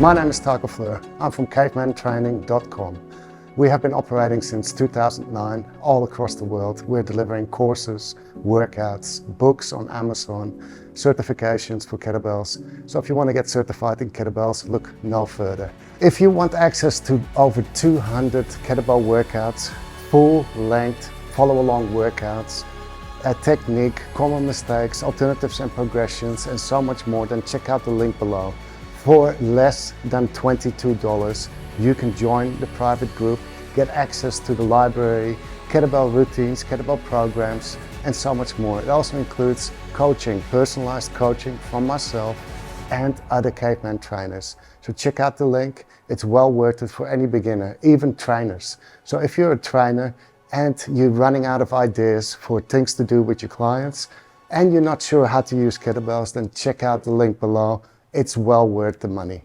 My name is Taco Fleur. I'm from Cavemantraining.com. We have been operating since 2009 all across the world. We're delivering courses, workouts, books on Amazon, certifications for kettlebells. So if you want to get certified in kettlebells, look no further. If you want access to over 200 kettlebell workouts, full length, follow along workouts, technique, common mistakes, alternatives and progressions, and so much more, then check out the link below. For less than $22, you can join the private group, get access to the library, kettlebell routines, kettlebell programs, and so much more. It also includes coaching, personalized coaching from myself and other caveman trainers. So check out the link. It's well worth it for any beginner, even trainers. So if you're a trainer and you're running out of ideas for things to do with your clients and you're not sure how to use kettlebells, then check out the link below. It's well worth the money.